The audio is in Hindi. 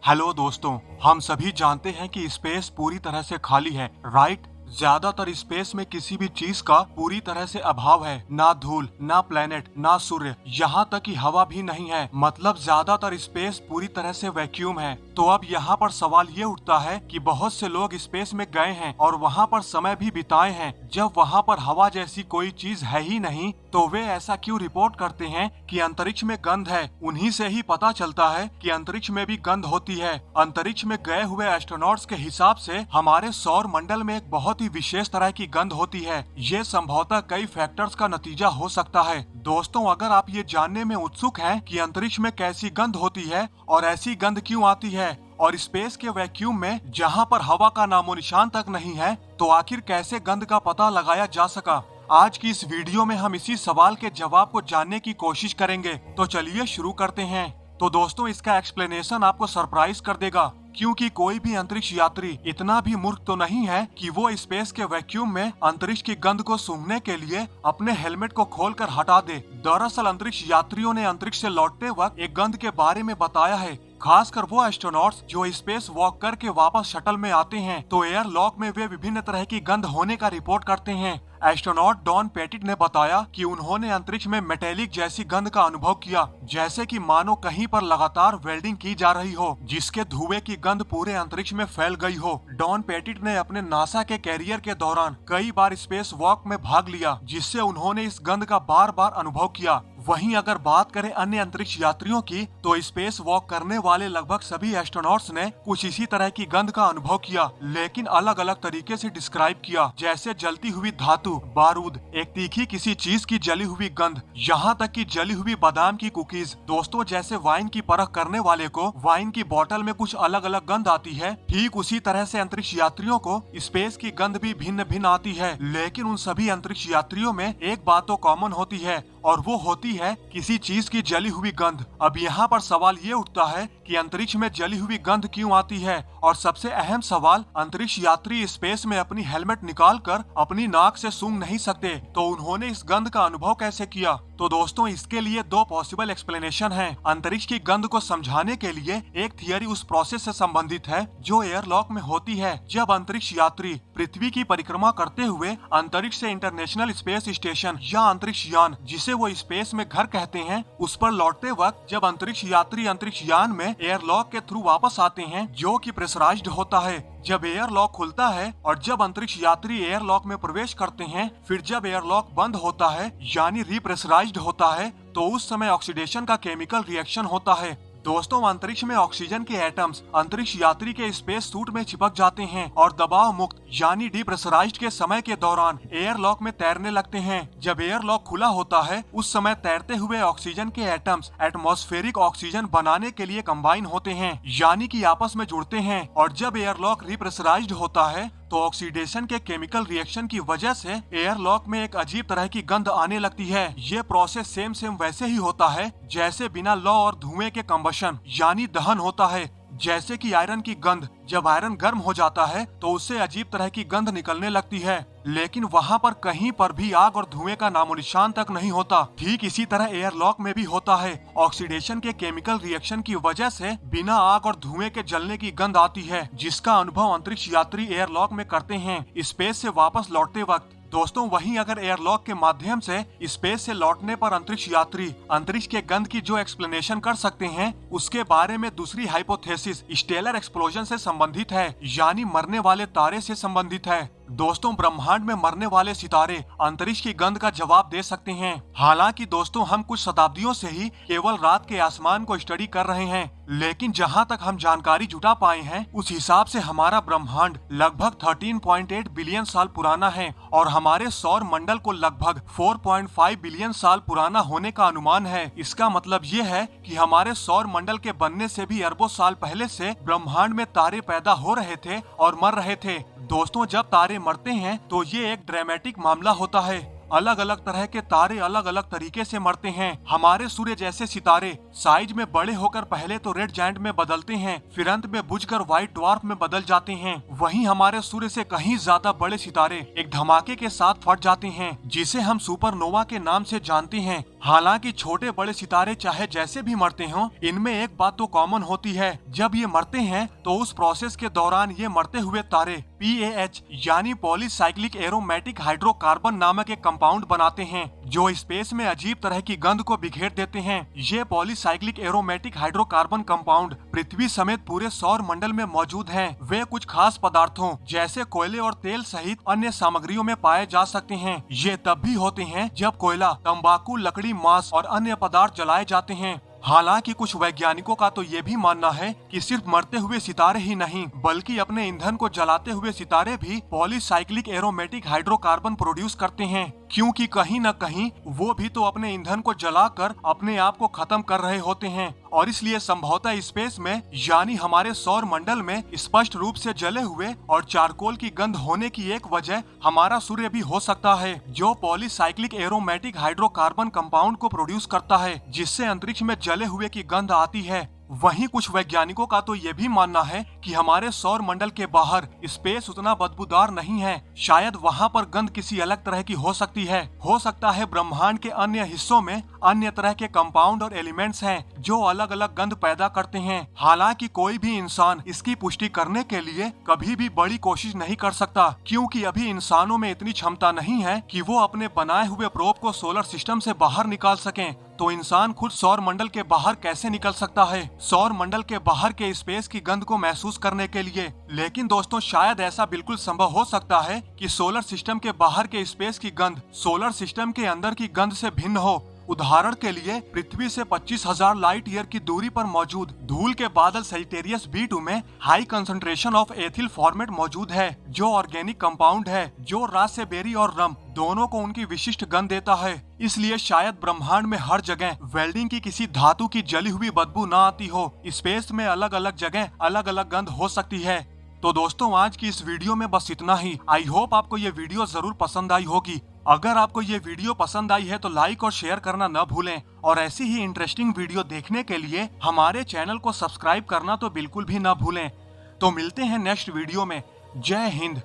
हेलो दोस्तों, हम सभी जानते हैं कि स्पेस पूरी तरह से खाली है, राइट। ज्यादातर स्पेस में किसी भी चीज का पूरी तरह से अभाव है। ना धूल, ना प्लेनेट, ना सूर्य, यहाँ तक कि हवा भी नहीं है। मतलब ज्यादातर स्पेस पूरी तरह से वैक्यूम है। तो अब यहाँ पर सवाल ये उठता है कि बहुत से लोग स्पेस में गए हैं और वहाँ पर समय भी बिताए हैं। जब वहाँ पर हवा जैसी कोई चीज है ही नहीं, तो वे ऐसा क्यों रिपोर्ट करते हैं कि अंतरिक्ष में गंध है। उन्हीं से ही पता चलता है कि अंतरिक्ष में भी गंध होती है। अंतरिक्ष में गए हुए एस्ट्रोनॉट्स के हिसाब से हमारे सौर मंडल में एक बहुत ही विशेष तरह की गंध होती है। ये संभवतः कई फैक्टर्स का नतीजा हो सकता है। दोस्तों, अगर आप ये जानने में उत्सुक हैं कि अंतरिक्ष में कैसी गंध होती है और ऐसी गंध क्यों आती है, और स्पेस के वैक्यूम में जहाँ पर हवा का नामो निशान तक नहीं है, तो आखिर कैसे गंध का पता लगाया जा सका, आज की इस वीडियो में हम इसी सवाल के जवाब को जानने की कोशिश करेंगे। तो चलिए शुरू करते हैं। तो दोस्तों, इसका एक्सप्लेनेशन आपको सरप्राइज कर देगा, क्योंकि कोई भी अंतरिक्ष यात्री इतना भी मूर्ख तो नहीं है कि वो स्पेस के वैक्यूम में अंतरिक्ष की गंध को सूंघने के लिए अपने हेलमेट को खोलकर हटा दे। दरअसल अंतरिक्ष यात्रियों ने अंतरिक्ष से लौटते वक्त एक गंध के बारे में बताया है। खासकर वो एस्ट्रोनॉट्स जो स्पेस वॉक करके वापस शटल में आते हैं, तो एयर लॉक में वे विभिन्न तरह की गंध होने का रिपोर्ट करते हैं। एस्ट्रोनॉट डॉन पेटिट ने बताया कि उन्होंने अंतरिक्ष में मेटेलिक जैसी गंध का अनुभव किया, जैसे कि मानो कहीं पर लगातार वेल्डिंग की जा रही हो, जिसके धुएं की गंध पूरे अंतरिक्ष में फैल गई हो। डॉन पेटिट ने अपने नासा के कैरियर के दौरान कई बार स्पेस वॉक में भाग लिया, जिससे उन्होंने इस गंध का बार बार अनुभव किया। वहीं अगर बात करें अन्य अंतरिक्ष यात्रियों की, तो स्पेस वॉक करने वाले लगभग सभी एस्ट्रोनॉट्स ने कुछ इसी तरह की गंध का अनुभव किया, लेकिन अलग अलग तरीके से डिस्क्राइब किया, जैसे जलती हुई धातु, बारूद, एक तीखी किसी चीज की जली हुई गंध, यहाँ तक कि जली हुई बादाम की कुकीज। दोस्तों, जैसे वाइन की परख करने वाले को वाइन की बोतल में कुछ अलग अलग गंध आती है, ठीक उसी तरह से अंतरिक्ष यात्रियों को स्पेस की गंध भी भिन्न भिन्न आती है। लेकिन उन सभी अंतरिक्ष यात्रियों में एक बात तो कॉमन होती है, और वो होती है किसी चीज की जली हुई गंध। अब यहाँ पर सवाल ये उठता है कि अंतरिक्ष में जली हुई गंध क्यों आती है, और सबसे अहम सवाल, अंतरिक्ष यात्री स्पेस में अपनी हेलमेट निकालकर अपनी नाक से सूंघ नहीं सकते, तो उन्होंने इस गंध का अनुभव कैसे किया। तो दोस्तों, इसके लिए दो पॉसिबल एक्सप्लेनेशन हैं। अंतरिक्ष की गंध को समझाने के लिए एक थियरी उस प्रोसेस से संबंधित है जो एयरलॉक में होती है। जब अंतरिक्ष यात्री पृथ्वी की परिक्रमा करते हुए अंतरिक्ष से इंटरनेशनल स्पेस स्टेशन या अंतरिक्ष यान, जिसे वो स्पेस में घर कहते हैं, उस पर लौटते वक्त जब अंतरिक्ष यात्री अंतरिक्ष यान में एयरलॉक के थ्रू वापस आते हैं, जो कि प्रेशराइज्ड होता है, जब एयरलॉक खुलता है और जब अंतरिक्ष यात्री एयरलॉक में प्रवेश करते हैं, फिर जब एयरलॉक बंद होता है यानी रीप्रेशराइज्ड होता है, तो उस समय ऑक्सीडेशन का केमिकल रिएक्शन होता है। दोस्तों, अंतरिक्ष में ऑक्सीजन के एटम्स अंतरिक्ष यात्री के स्पेस सूट में चिपक जाते हैं और दबाव मुक्त यानी डीप्रेशराइज्ड के समय के दौरान एयरलॉक में तैरने लगते हैं। जब एयरलॉक खुला होता है, उस समय तैरते हुए ऑक्सीजन के एटम्स एटमॉस्फेरिक ऑक्सीजन बनाने के लिए कंबाइन होते हैं, यानी कि आपस में जुड़ते हैं। और जब एयरलॉक रीप्रेशराइज्ड होता है, तो ऑक्सीडेशन के केमिकल रिएक्शन की वजह से एयरलॉक में एक अजीब तरह की गंध आने लगती है। ये प्रोसेस सेम वैसे ही होता है जैसे बिना लौ और धुएं के कंबशन यानी दहन होता है। जैसे कि आयरन की गंध, जब आयरन गर्म हो जाता है तो उससे अजीब तरह की गंध निकलने लगती है, लेकिन वहाँ पर कहीं पर भी आग और धुएं का नामो निशान तक नहीं होता। ठीक इसी तरह एयरलॉक में भी होता है। ऑक्सीडेशन के केमिकल रिएक्शन की वजह से बिना आग और धुएं के जलने की गंध आती है, जिसका अनुभव अंतरिक्ष यात्री एयरलॉक में करते हैं स्पेस से वापस लौटते वक्त। दोस्तों, वहीं अगर एयरलॉक के माध्यम से स्पेस से लौटने पर अंतरिक्ष यात्री अंतरिक्ष के गंध की जो एक्सप्लेनेशन कर सकते हैं, उसके बारे में दूसरी हाइपोथेसिस स्टेलर एक्सप्लोजन से संबंधित है, यानी मरने वाले तारे से संबंधित है। दोस्तों, ब्रह्मांड में मरने वाले सितारे अंतरिक्ष की गंध का जवाब दे सकते हैं। हालांकि दोस्तों, हम कुछ शताब्दियों से ही केवल रात के आसमान को स्टडी कर रहे हैं, लेकिन जहां तक हम जानकारी जुटा पाए हैं, उस हिसाब से हमारा ब्रह्मांड लगभग 13.8 बिलियन साल पुराना है और हमारे सौर मंडल को लगभग 4.5 बिलियन साल पुराना होने का अनुमान है। इसका मतलब ये है कि हमारे सौर मंडल के बनने से भी अरबों साल पहले से ब्रह्मांड में तारे पैदा हो रहे थे और मर रहे थे। दोस्तों, जब तारे मरते हैं तो ये एक ड्रामेटिक मामला होता है। अलग अलग तरह के तारे अलग अलग तरीके से मरते हैं। हमारे सूर्य जैसे सितारे साइज में बड़े होकर पहले तो रेड जायंट में बदलते हैं, फिर अंत में बुझकर व्हाइट ड्वार्फ में बदल जाते हैं। वहीं हमारे सूर्य से कहीं ज्यादा बड़े सितारे एक धमाके के साथ फट जाते हैं, जिसे हम सुपरनोवा के नाम से जानते हैं। हालांकि छोटे बड़े सितारे चाहे जैसे भी मरते हों, इनमें एक बात तो कॉमन होती है, जब ये मरते हैं तो उस प्रोसेस के दौरान ये मरते हुए तारे PAH यानी पॉलीसाइक्लिक एरोमेटिक हाइड्रोकार्बन नामक एक कंपाउंड बनाते हैं, जो स्पेस में अजीब तरह की गंध को बिखेर देते हैं। ये पॉलीसाइक्लिक एरोमेटिक हाइड्रोकार्बन कंपाउंड पृथ्वी समेत पूरे सौर मंडल में मौजूद हैं। वे कुछ खास पदार्थों जैसे कोयले और तेल सहित अन्य सामग्रियों में पाए जा सकते हैं। ये तब भी होते हैं जब कोयला, तंबाकू, लकड़ी, मांस और अन्य पदार्थ जलाए जाते हैं। हालांकि कुछ वैज्ञानिकों का तो ये भी मानना है कि सिर्फ मरते हुए सितारे ही नहीं, बल्कि अपने ईंधन को जलाते हुए सितारे भी पॉलीसाइक्लिक एरोमेटिक हाइड्रोकार्बन प्रोड्यूस करते हैं, क्योंकि कहीं न कहीं वो भी तो अपने ईंधन को जलाकर अपने आप को खत्म कर रहे होते हैं। और इसलिए संभवतः स्पेस में यानी हमारे सौर मंडल में स्पष्ट रूप से जले हुए और चारकोल की गंध होने की एक वजह हमारा सूर्य भी हो सकता है, जो पॉलीसाइक्लिक एरोमेटिक हाइड्रोकार्बन कंपाउंड को प्रोड्यूस करता है, जिससे अंतरिक्ष में जले हुए की गंध आती है। वहीं कुछ वैज्ञानिकों का तो ये भी मानना है कि हमारे सौर मंडल के बाहर स्पेस उतना बदबूदार नहीं है। शायद वहाँ पर गंध किसी अलग तरह की हो सकती है। हो सकता है ब्रह्मांड के अन्य हिस्सों में अन्य तरह के कंपाउंड और एलिमेंट्स हैं जो अलग अलग गंध पैदा करते हैं। हालांकि कोई भी इंसान इसकी पुष्टि करने के लिए कभी भी बड़ी कोशिश नहीं कर सकता, क्योंकि अभी इंसानों में इतनी क्षमता नहीं है कि वो अपने बनाए हुए प्रोब को सोलर सिस्टम से बाहर निकाल सकें। तो इंसान खुद सौर मंडल के बाहर कैसे निकल सकता है सौर मंडल के बाहर के स्पेस की गंध को महसूस करने के लिए। लेकिन दोस्तों, शायद ऐसा बिल्कुल संभव हो सकता है कि सोलर सिस्टम के बाहर के स्पेस की गंध सोलर सिस्टम के अंदर की गंध से भिन्न हो। उदाहरण के लिए पृथ्वी से 25,000 लाइट ईयर की दूरी पर मौजूद धूल के बादल सेजिटेरियस B2 में high concentration of ethyl format मौजूद है, जो ऑर्गेनिक कंपाउंड है, जो रास्पबेरी और रम दोनों को उनकी विशिष्ट गंध देता है। इसलिए शायद ब्रह्मांड में हर जगह वेल्डिंग की किसी धातु की जली हुई बदबू न आती हो। स्पेस में अलग अलग जगह अलग अलग गंध हो सकती है। तो दोस्तों, आज की इस वीडियो में बस इतना ही। आई होप आपको ये वीडियो जरूर पसंद आई होगी। अगर आपको ये वीडियो पसंद आई है तो लाइक और शेयर करना न भूलें, और ऐसी ही इंटरेस्टिंग वीडियो देखने के लिए हमारे चैनल को सब्सक्राइब करना तो बिल्कुल भी न भूलें। तो मिलते हैं नेक्स्ट वीडियो में। जय हिंद।